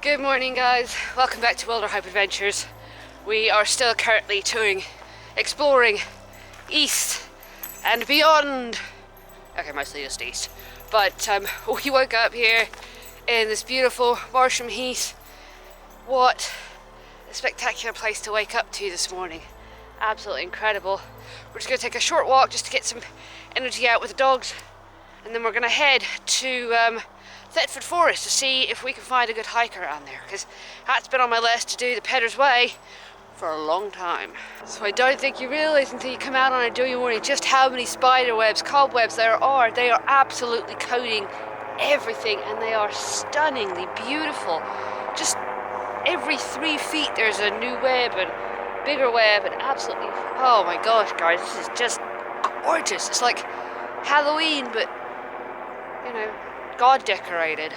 Good morning, guys. Welcome back to Wilder Hype Adventures. We are still currently touring, exploring east and beyond. Okay, mostly just east. But we woke up here in this beautiful Marsham Heath. What a spectacular place to wake up to this morning. Absolutely incredible. We're just going to take a short walk just to get some energy out with the dogs. And then we're going to head to Thetford Forest to see if we can find a good hiker around there, because that's been on my list to do the Pedder's Way for a long time. So I don't think you realise until you come out on a dewy morning just how many spider webs, cobwebs there are. They are absolutely coating everything and they are stunningly beautiful. Just every 3 feet there's a new web and bigger web and absolutely, oh my gosh guys, this is just gorgeous. It's like Halloween, but you know, God decorated.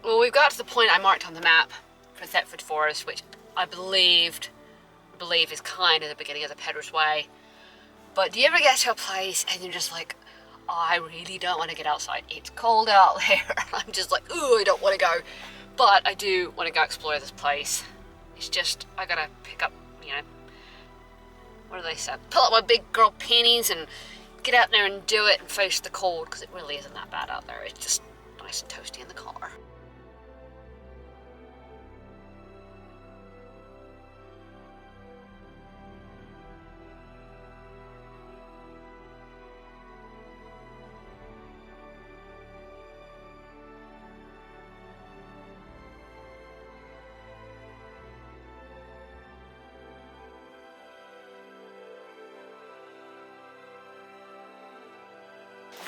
Well, we've got to the point I marked on the map for Thetford Forest, which I believe is kind of the beginning of the Pedder's Way. But do you ever get to a place and you're just like, oh, I really don't want to get outside. It's cold out there. I'm just like, ooh, I don't want to go. But I do want to go explore this place. It's just, I gotta pick up, you know, what do they say? Pull up my big girl panties and get out there and do it and face the cold, because it really isn't that bad out there. It's just nice and toasty in the car.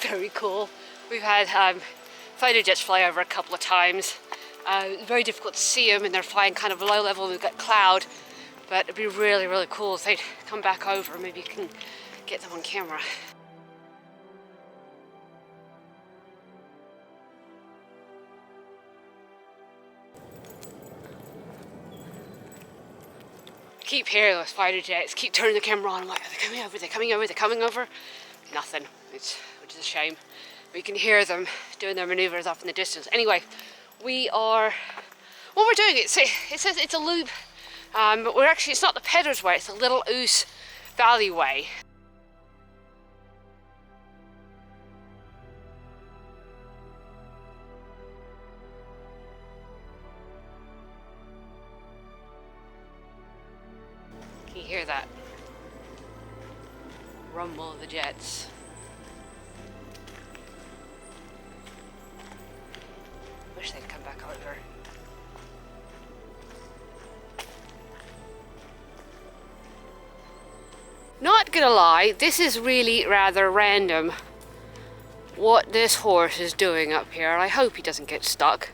Very cool. We've had fighter jets fly over a couple of times. Very difficult to see them, and they're flying kind of low level. We've got cloud, but it'd be really, really cool if they'd come back over. Maybe you can get them on camera. Keep hearing those fighter jets. Keep turning the camera on. I'm like, are they coming over? They're coming over. They're coming over. Nothing. Which is a shame. We can hear them doing their maneuvers off in the distance. Anyway, what we're doing, it says it's a loop, but it's not the Pedder's Way, it's the Little Ouse Valley Way. Can you hear that? Rumble of the jets. Wish they'd come back over. Not gonna lie, this is really rather random what this horse is doing up here. I hope he doesn't get stuck.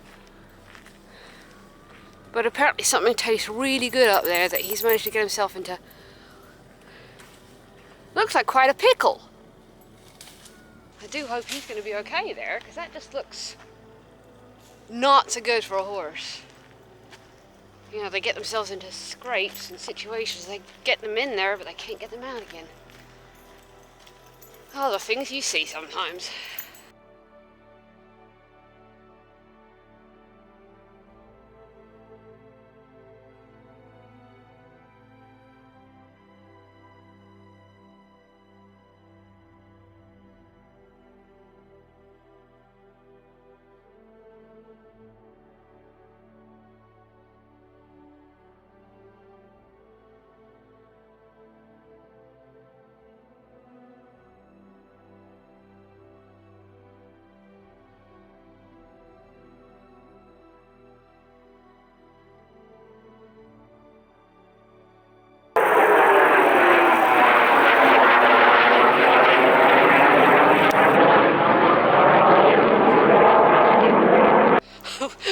But apparently something tastes really good up there that he's managed to get himself into. Looks like quite a pickle. I do hope he's going to be okay there, because that just looks not so good for a horse. You know, they get themselves into scrapes and situations. They get them in there, but they can't get them out again. Oh, the things you see sometimes.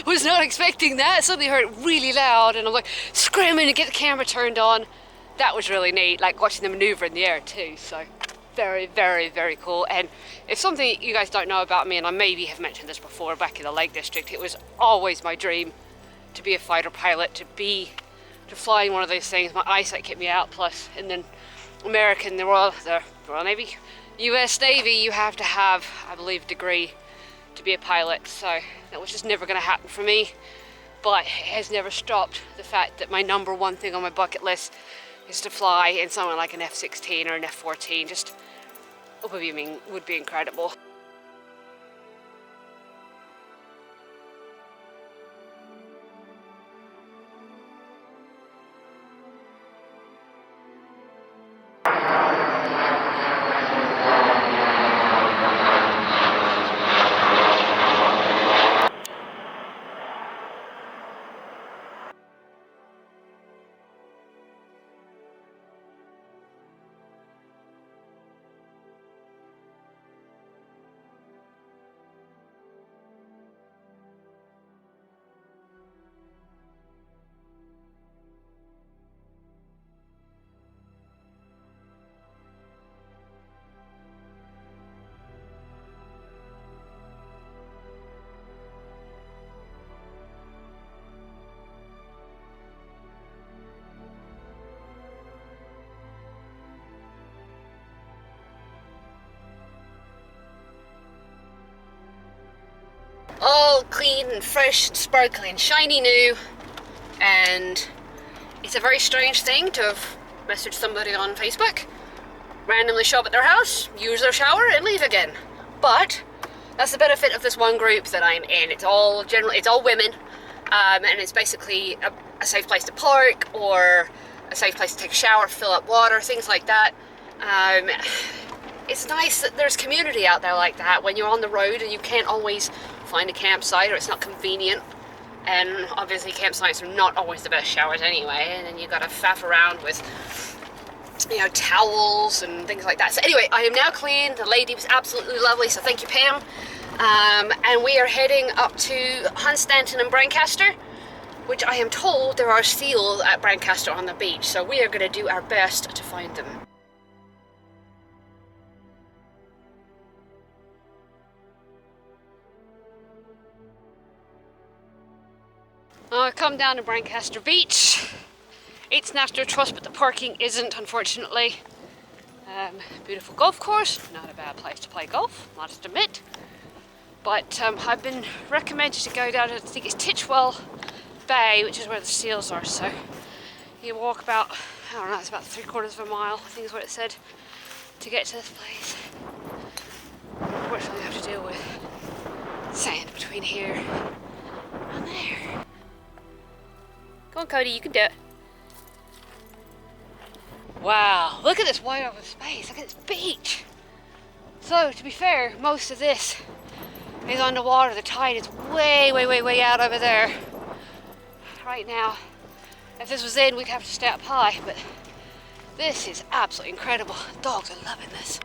Was not expecting that. Suddenly heard it really loud and I'm like screaming to get the camera turned on. that was really neat, like watching them maneuver in the air too. So very, very, very cool. And it's something you guys don't know about me, and I maybe have mentioned this before back in the Lake District. It was always my dream to be a fighter pilot, to fly in one of those things. My eyesight kept me out, plus in the American, the Royal Navy, US Navy, you have to have, I believe, a degree to be a pilot. So that was just never going to happen for me. But it has never stopped the fact that my number one thing on my bucket list is to fly in something like an F-16 or an F-14. Just would be incredible. All clean and fresh, sparkling, shiny new, and it's a very strange thing to have messaged somebody on Facebook, randomly show up at their house, use their shower, and leave again. But that's the benefit of this one group that I'm in. It's all women, and it's basically a safe place to park, or a safe place to take a shower, fill up water, things like that. It's nice that there's community out there like that when you're on the road and you can't always find a campsite, or it's not convenient. And obviously campsites are not always the best showers anyway, and then you gotta faff around with, you know, towels and things like that. So anyway, I am now clean. The lady was absolutely lovely, so thank you, Pam. And we are heading up to Hunstanton and Brancaster, which I am told there are seals at Brancaster on the beach, so we are gonna do our best to find them. I've come down to Brancaster Beach. It's National Trust, but the parking isn't, unfortunately. Beautiful golf course, not a bad place to play golf, must admit. But I've been recommended to go down to, I think it's Titchwell Bay, which is where the seals are. So you walk about, I don't know, it's about 3/4 of a mile, I think is what it said, to get to this place. Unfortunately, I have to deal with sand between here and there. Come on, Cody, you can do it. Wow, look at this wide open space. Look at this beach. So, to be fair, most of this is underwater. The tide is way, way, way, way out over there. Right now, if this was in, we'd have to stay up high, but this is absolutely incredible. Dogs are loving this.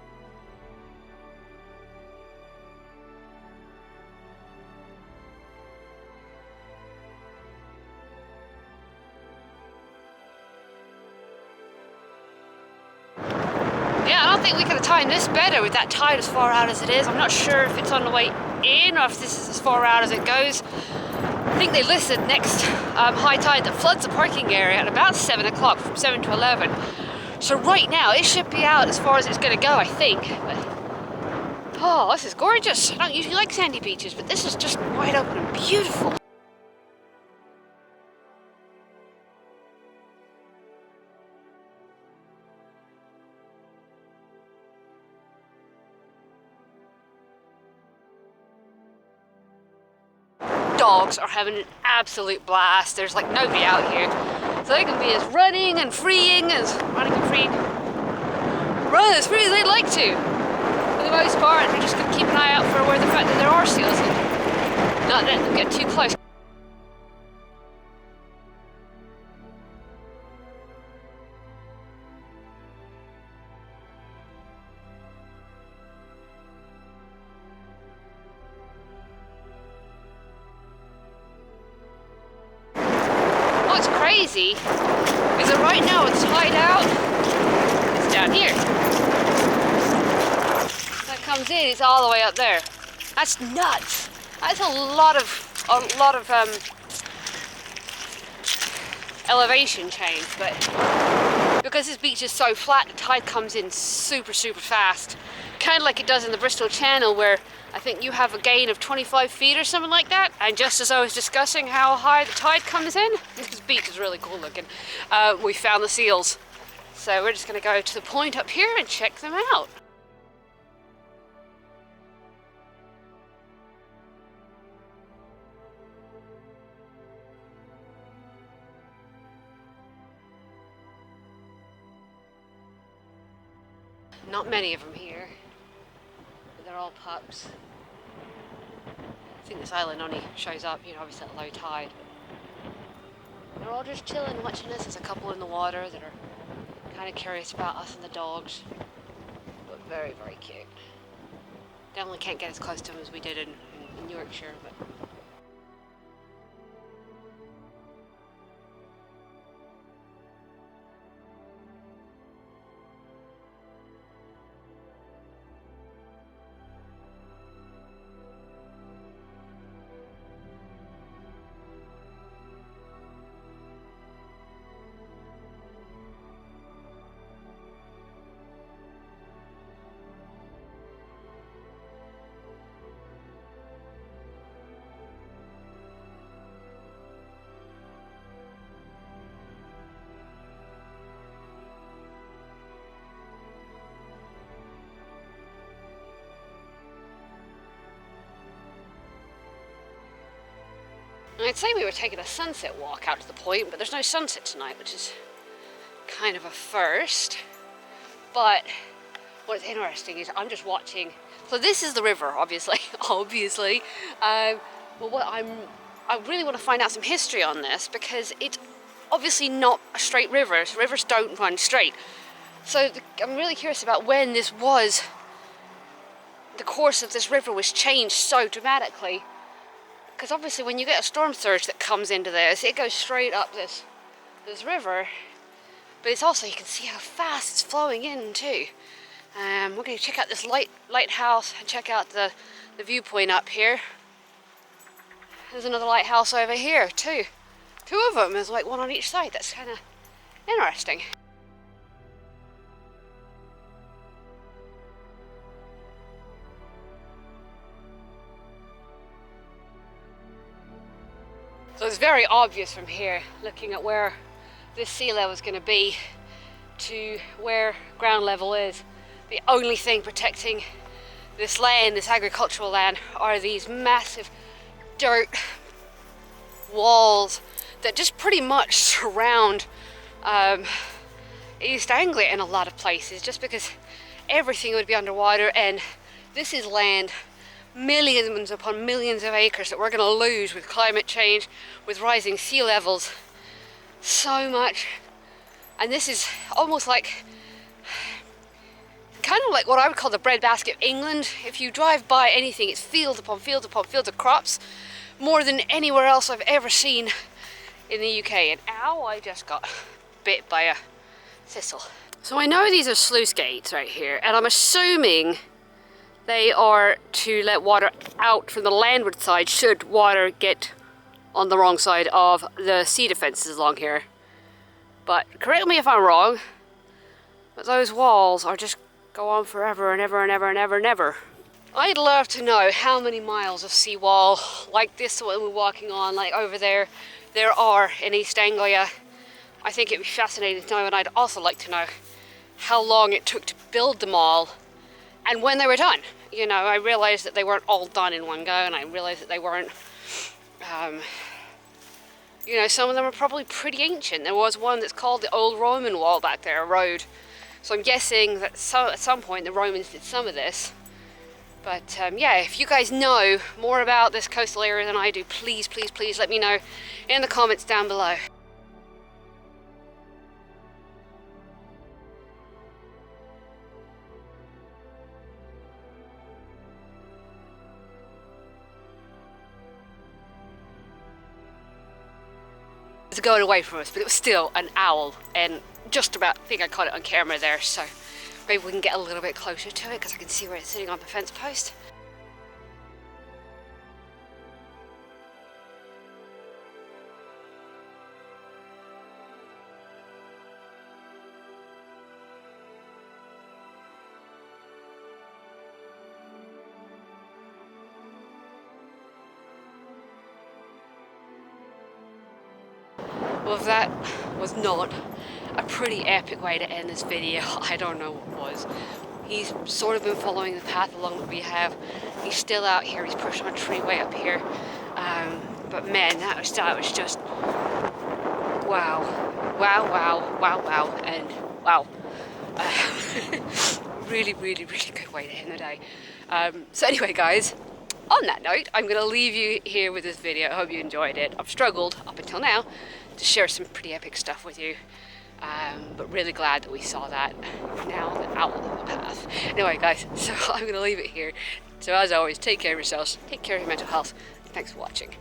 Yeah, I don't think we could have timed this better with that tide as far out as it is. I'm not sure if it's on the way in or if this is as far out as it goes. I think they listed next high tide that floods the parking area at about 7 o'clock, from 7 to 11. So right now, it should be out as far as it's going to go, I think. But, oh, this is gorgeous. I don't usually like sandy beaches, but this is just wide open and beautiful. Dogs are having an absolute blast. There's like nobody out here, so they can be as running and freeing as run as free as they'd like to. For the most part, we're just gonna keep an eye out for where the fact that there are seals and not let them get too close. What's crazy is that right now it's tide out it's all the way up there. That's nuts. That's a lot of elevation change, but because this beach is so flat, the tide comes in super fast. Kind of like it does in the Bristol Channel, where I think you have a gain of 25 feet or something like that. And just as I was discussing how high the tide comes in, this beach is really cool looking, we found the seals. So we're just going to go to the point up here and check them out. Not many of them here, but they're all pups. I think this island only shows up, you know, obviously at low tide. But they're all just chilling, watching us. There's a couple in the water that are kind of curious about us and the dogs, but very cute. Definitely can't get as close to them as we did in Yorkshire, but. I'd say we were taking a sunset walk out to the point, but there's no sunset tonight, which is kind of a first. But what's interesting is I'm just watching. So this is the river, obviously. But what I really want to find out some history on this, because it's obviously not a straight river. Rivers don't run straight. So I'm really curious about when this was, the course of this river was changed so dramatically. Because obviously when you get a storm surge that comes into this, it goes straight up this river. But it's also, you can see how fast it's flowing in too. We're going to check out this lighthouse and check out the viewpoint up here. There's another lighthouse over here too. Two of them, there's like one on each side. That's kind of interesting. So it's very obvious from here, looking at where this sea level is going to be to where ground level is. The only thing protecting this land, this agricultural land, are these massive dirt walls that just pretty much surround East Anglia in a lot of places, just because everything would be underwater, and this is land, millions upon millions of acres, that we're going to lose with climate change, with rising sea levels, so much. And this is almost like, kind of like what I would call the breadbasket of England. If you drive by anything, it's field upon field upon fields of crops, more than anywhere else I've ever seen in the UK. And ow, I just got bit by a thistle. So I know these are sluice gates right here, and I'm assuming they are to let water out from the landward side should water get on the wrong side of the sea defences along here. But correct me if I'm wrong, but those walls are just go on forever and ever and ever and ever and ever. I'd love to know how many miles of seawall like this one we're walking on, like over there are in East Anglia. I think it'd be fascinating to know, and I'd also like to know how long it took to build them all and when they were done. You know, I realized that they weren't all done in one go, and I realized that they weren't, you know, some of them are probably pretty ancient. There was one that's called the Old Roman Wall back there, a road. So I'm guessing that at some point the Romans did some of this. But yeah, if you guys know more about this coastal area than I do, please, please, please let me know in the comments down below. It's going away from us, but it was still an owl, and just about, I think I caught it on camera there, so Maybe we can get a little bit closer to it because I can see where it's sitting on the fence post. Well, if that was not a pretty epic way to end this video, I don't know what was. He's sort of been following the path along that we have. He's still out here, he's pushing a tree way up here. But man, that was just wow. Wow, wow, wow, wow, and wow. Really, really, really good way to end the day. So anyway, guys, on that note, I'm going to leave you here with this video. I hope you enjoyed it. I've struggled up until now to share some pretty epic stuff with you, but really glad that we saw that now out of the path. Anyway, guys, so I'm going to leave it here. So as always, take care of yourselves, take care of your mental health, and thanks for watching.